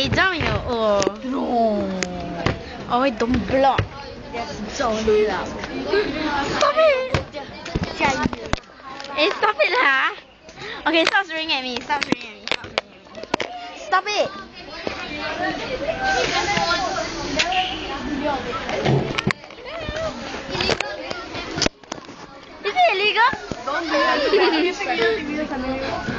Okay, Domino. Oh. No. Oh, don't block. Don't block. Stop it. Hey, stop it, huh? Okay, stop swinging at me. Stop swinging at me. Stop it. Is it illegal? Don't do that.